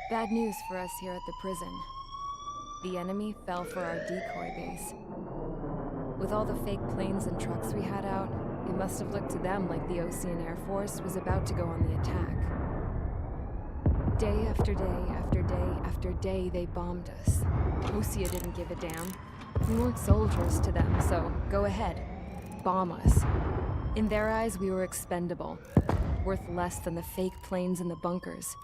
Bad news for us here at the prison. The enemy fell for our decoy base. With all the fake planes and trucks we had out, it must have looked to them like the Osean Air Force was about to go on the attack. Day after day after day after day, they bombed us. Osea didn't give a damn. We weren't soldiers to them, so go ahead. Bomb us. In their eyes, we were expendable. Worth less than the fake planes in the bunkers.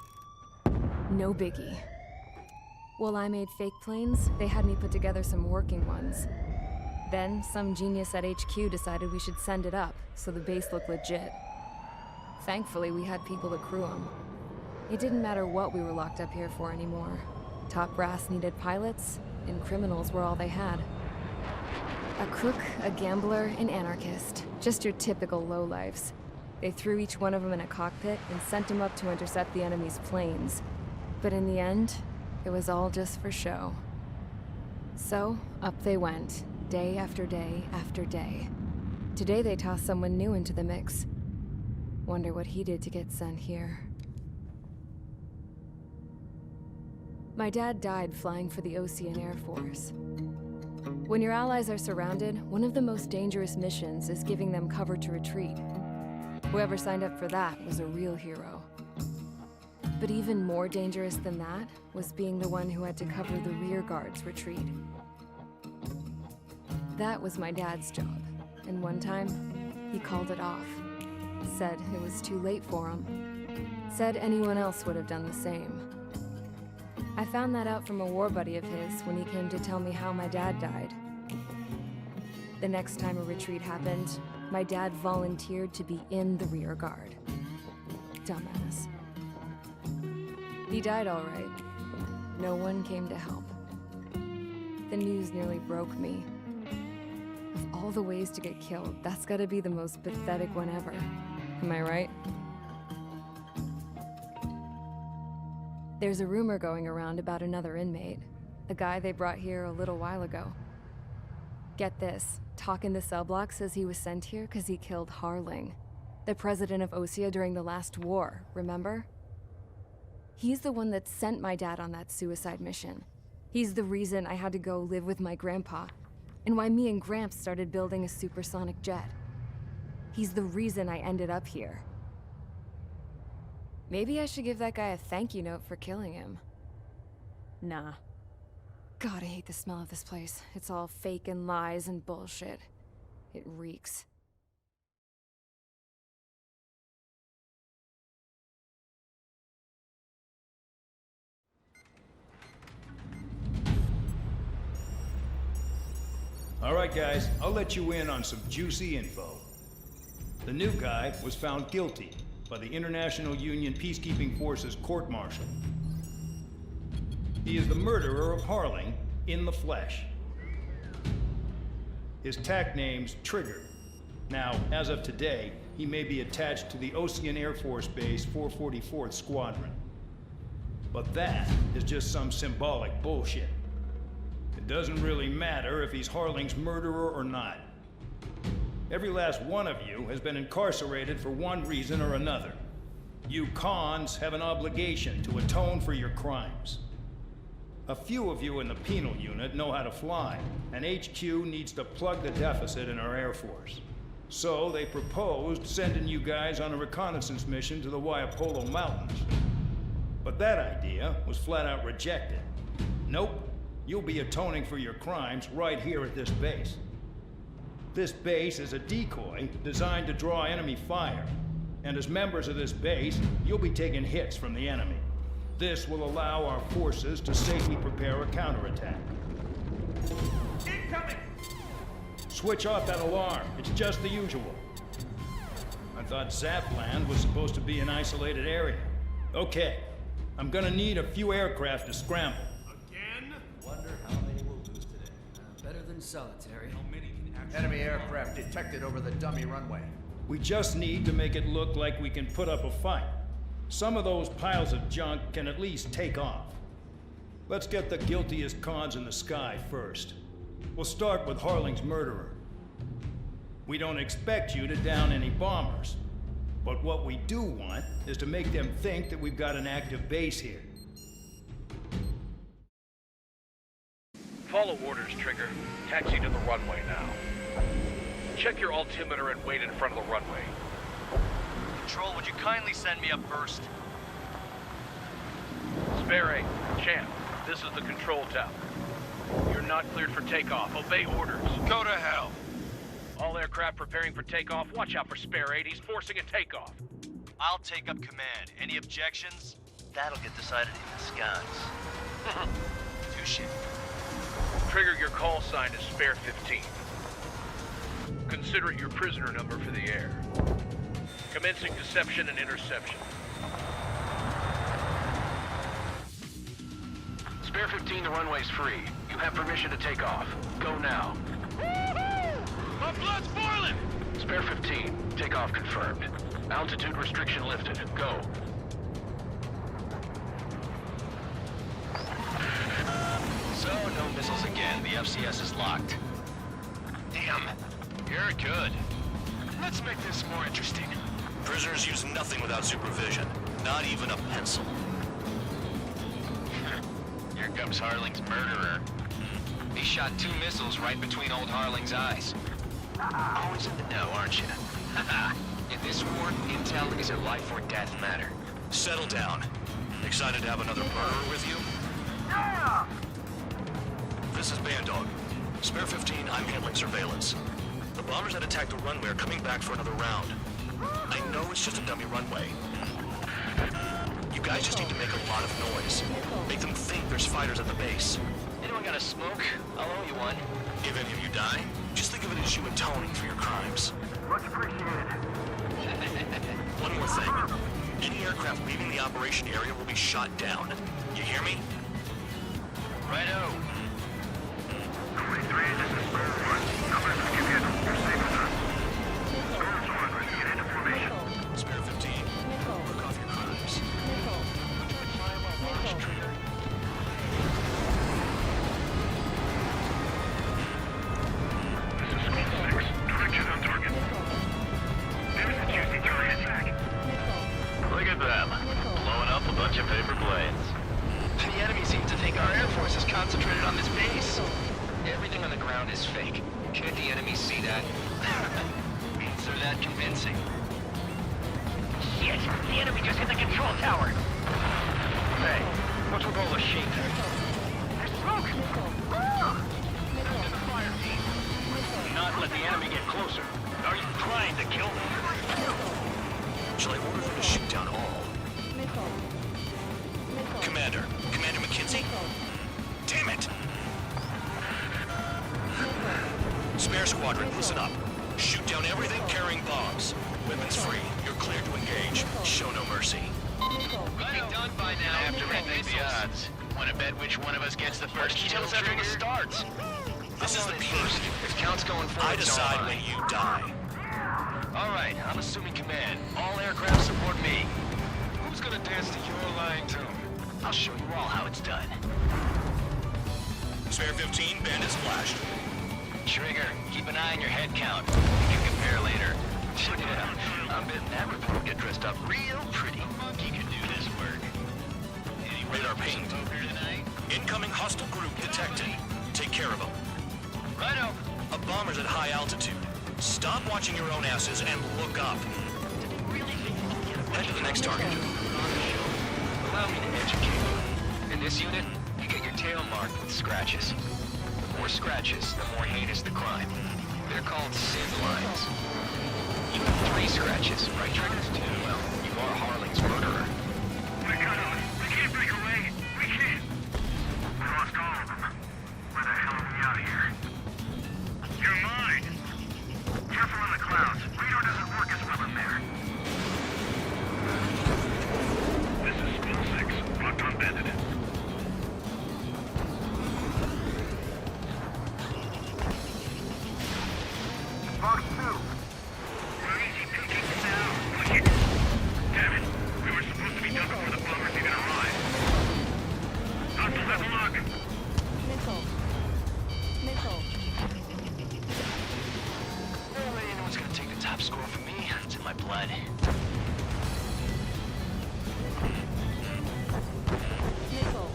No biggie. While I made fake planes, they had me put together some working ones. Then, some genius at HQ decided we should send it up, so the base looked legit. Thankfully, we had people to crew them. It didn't matter what we were locked up here for anymore. Top brass needed pilots, and criminals were all they had. A crook, a gambler, an anarchist. Just your typical lowlifes. They threw each one of them in a cockpit and sent them up to intercept the enemy's planes. But in the end, it was all just for show. So, up they went, day after day after day. Today they tossed someone new into the mix. Wonder what he did to get sent here. My dad died flying for the Osean Air Force. When your allies are surrounded, one of the most dangerous missions is giving them cover to retreat. Whoever signed up for that was a real hero. But even more dangerous than that was being the one who had to cover the rear guard's retreat. That was my dad's job, and one time, he called it off. Said it was too late for him. Said anyone else would have done the same. I found that out from a war buddy of his when he came to tell me how my dad died. The next time a retreat happened, my dad volunteered to be in the rear guard. Dumbass. He died all right. No one came to help. The news nearly broke me. Of all the ways to get killed, that's gotta be the most pathetic one ever. Am I right? There's a rumor going around about another inmate. A guy they brought here a little while ago. Get this, talk in the cell block says he was sent here because he killed Harling, the president of Osea during the last war, remember? He's the one that sent my dad on that suicide mission. He's the reason I had to go live with my grandpa, and why me and Gramps started building a supersonic jet. He's the reason I ended up here. Maybe I should give that guy a thank you note for killing him. Nah. God, I hate the smell of this place. It's all fake and lies and bullshit. It reeks. All right, guys, I'll let you in on some juicy info. The new guy was found guilty by the International Union Peacekeeping Forces court-martial. He is the murderer of Harling in the flesh. His TAC name's Trigger. Now, as of today, he may be attached to the Osean Air Force Base 444th Squadron. But that is just some symbolic bullshit. It doesn't really matter if he's Harling's murderer or not. Every last one of you has been incarcerated for one reason or another. You cons have an obligation to atone for your crimes. A few of you in the penal unit know how to fly, and HQ needs to plug the deficit in our Air Force. So they proposed sending you guys on a reconnaissance mission to the Waiapolo Mountains. But that idea was flat out rejected. Nope. You'll be atoning for your crimes right here at this base. This base is a decoy designed to draw enemy fire. And as members of this base, you'll be taking hits from the enemy. This will allow our forces to safely prepare a counterattack. Incoming! Switch off that alarm. It's just the usual. I thought Zapland was supposed to be an isolated area. Okay. I'm gonna need a few aircraft to scramble. Wonder how many we'll lose today. Better than solitary. How many can actually... Enemy aircraft detected over the dummy runway. We just need to make it look like we can put up a fight. Some of those piles of junk can at least take off. Let's get the guiltiest cons in the sky first. We'll start with Harling's murderer. We don't expect you to down any bombers. But what we do want is to make them think that we've got an active base here. Follow orders, Trigger. Taxi to the runway now. Check your altimeter and wait in front of the runway. Control, would you kindly send me up first? Spare 8, Champ, this is the control tower. You're not cleared for takeoff. Obey orders. Go to hell. All aircraft preparing for takeoff. Watch out for Spare 8. He's forcing a takeoff. I'll take up command. Any objections? That'll get decided in the skies. Touche. Trigger, your call sign is Spare 15. Consider it your prisoner number for the air. Commencing deception and interception. Spare 15, the runway's free. You have permission to take off. Go now. My blood's boiling! Spare 15, takeoff confirmed. Altitude restriction lifted. Go. So, no missiles again. The FCS is locked. Damn. You're good. Let's make this more interesting. Prisoners use nothing without supervision. Not even a pencil. Here comes Harling's murderer. He shot 2 missiles right between old Harling's eyes. Always in the know, aren't you? In this war, intel is a life or death matter. Settle down. Excited to have another murderer with you? This is Bandog. Spare 15, I'm handling surveillance. The bombers that attacked the runway are coming back for another round. I know it's just a dummy runway. You guys just need to make a lot of noise. Make them think there's fighters at the base. Anyone got a smoke? I'll owe you one. If any of you die, just think of it as you atoning for your crimes. Much appreciated. One more thing. Any aircraft leaving the operation area will be shot down. You hear me? Righto. Spare 15. Work off your crimes. Look at them. Blowing up a bunch of paper planes. The enemy seems to think our Air Force is concentrated on this base. Everything on the ground is fake. Can't the enemy see that? So that convincing. Shit! The enemy just hit the control tower! Hey, what's with all the shit? There's smoke! The fire team. Not let the enemy get closer. Are you trying to kill me? Shall I order them to shoot down all? Commander McKenzie? Damn it! Spare squadron, listen up. Shoot down everything carrying bombs. Weapons free. You're cleared to engage. Show no mercy. Be done by now. I have to remake the odds. Want to bet which one of us gets the first kill Tell us after trigger? the starts. This is the first. peak. If count's going forward, I decide when you die. All right, I'm assuming command. All aircraft support me. Who's gonna dance to your line tune? I'll show you all how it's done. Spare 15, bandits flashed. Trigger, keep an eye on your head count. We can compare later. Yeah, I'm betting that report will get dressed up real pretty. Monkey can do this work. Radar pinged. Incoming hostile group detected. Take care of them. Righto. A bomber's at high altitude. Stop watching your own asses and look up. Head to the next target. Allow me to educate you. In this unit, you get your tail marked with scratches. The more scratches, the more heinous the crime. They're called sin lines. You have 3 scratches, right, Trigger? Well, you are Harling's murderer. We can't break away. We can't. We lost all of them. Where the hell are we out of here? You're mine. Careful on the clouds. Radar doesn't work as well in there. This is School 6. Locked on bandit. Fox 2. We're easy picking now. Push it. Damn it. We were supposed to be done before the bombers even arrived. Not to level lock. Well, anyone's gonna take the top score from me. It's in my blood. Missile.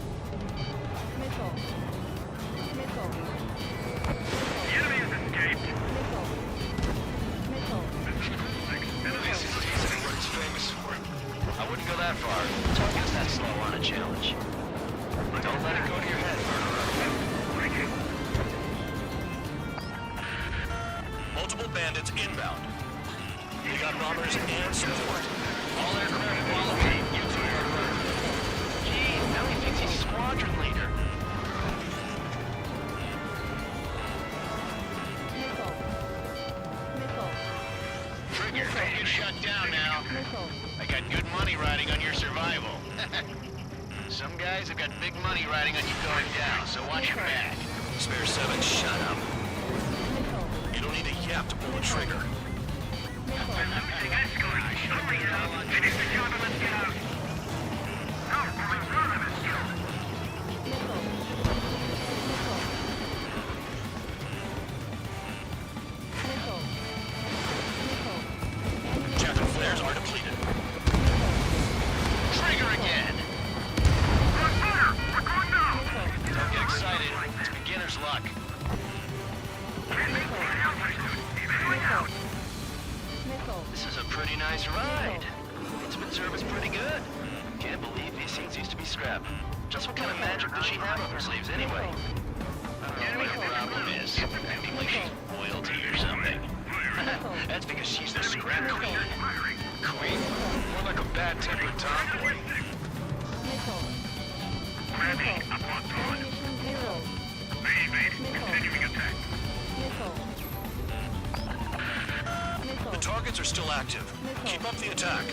Multiple bandits inbound. We got bombers and support. All aircraft qualified. You two are running. Geez, now he thinks he's squadron leader. Trigger, don't get shut down now. I got good money riding on your survival. Some guys have got big money riding on you going down, so watch your back. Spare 7, shut up. You don't need a yap to pull the trigger. Losing escort. Hurry up. Finish the job and let's get out. No, only one of us killed. Chaff and flares are depleted. Trigger again. We're fire. We're going down. Don't get excited. It's beginner's luck. Can't make the altitude. Going out. This is a pretty nice ride. Instrument service pretty good. Can't believe these things used to be scrap. Just what kind of magic does she have up her sleeves anyway? I don't know what her problem is. Acting like she's royalty or something. That's because she's the scrap queen. Queen? More like a bad-tempered tomboy. Ready. Up on board. Evade. Continuing attack. The targets are still active. Keep up the attack.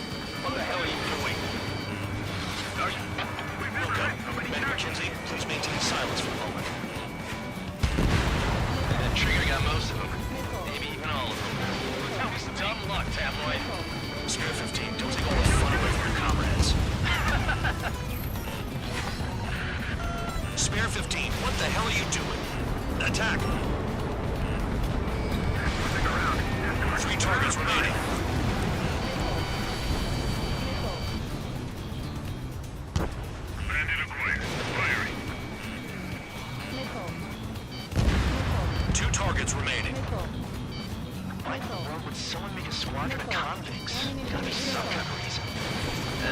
What the hell are you doing? Wilco, Commander McKenzie, please maintain silence for a moment. That trigger got most of them. Maybe even all of them. That was dumb luck, tabloid. Spare 15, don't take all the fun away from your comrades. Spare 15, what the hell are you doing? Attack! 3 targets remaining. Bandit acquired. Firing. 2 targets remaining. Why in the world would someone make a squadron of convicts? Gotta be some kind of reason.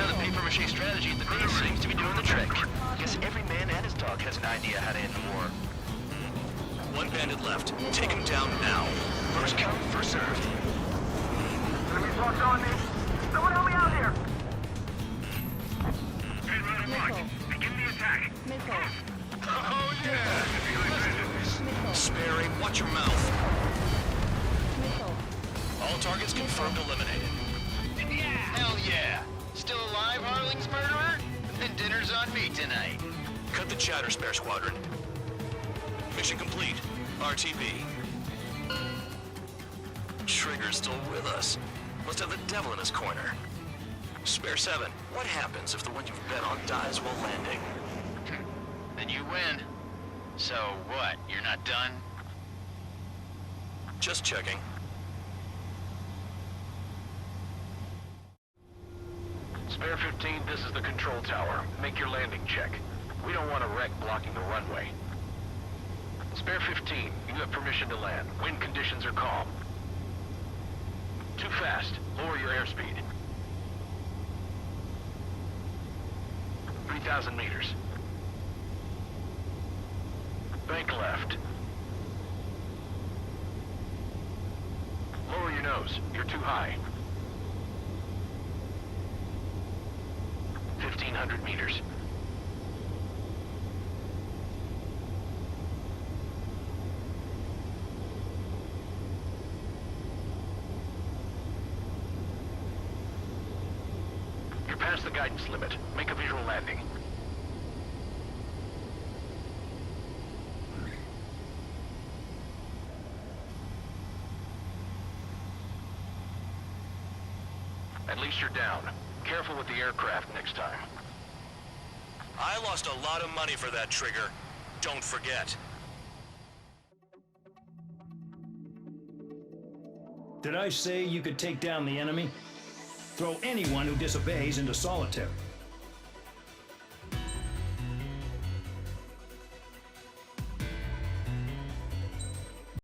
The paper-mache strategy at the base seems to be doing the trick. Guess every man and his dog has an idea how to end the war. 1 bandit left. Take him down now. First come, first served. Enemy's locked on me. Someone help me out here. Get ready, march. Begin the attack. Oh, yeah! Spare, watch your mouth. All targets confirmed eliminated. Yeah! Hell yeah! Still alive, Harling's murderer? Then dinner's on me tonight. Cut the chatter, Spare Squadron. Mission complete. RTB. Trigger's still with us. Must have the devil in his corner. Spare 7, what happens if the one you've bet on dies while landing? Then you win. So what, you're not done? Just checking. Spare 15, this is the control tower. Make your landing check. We don't want a wreck blocking the runway. Spare 15, you have permission to land. Wind conditions are calm. Too fast. Lower your airspeed. 3,000 meters. Bank left. Lower your nose. You're too high. 1,500 meters. You're past the guidance limit. Make a visual landing. At least you're down. Careful with the aircraft next time. I lost a lot of money for that trigger. Don't forget. Did I say you could take down the enemy? Throw anyone who disobeys into solitary.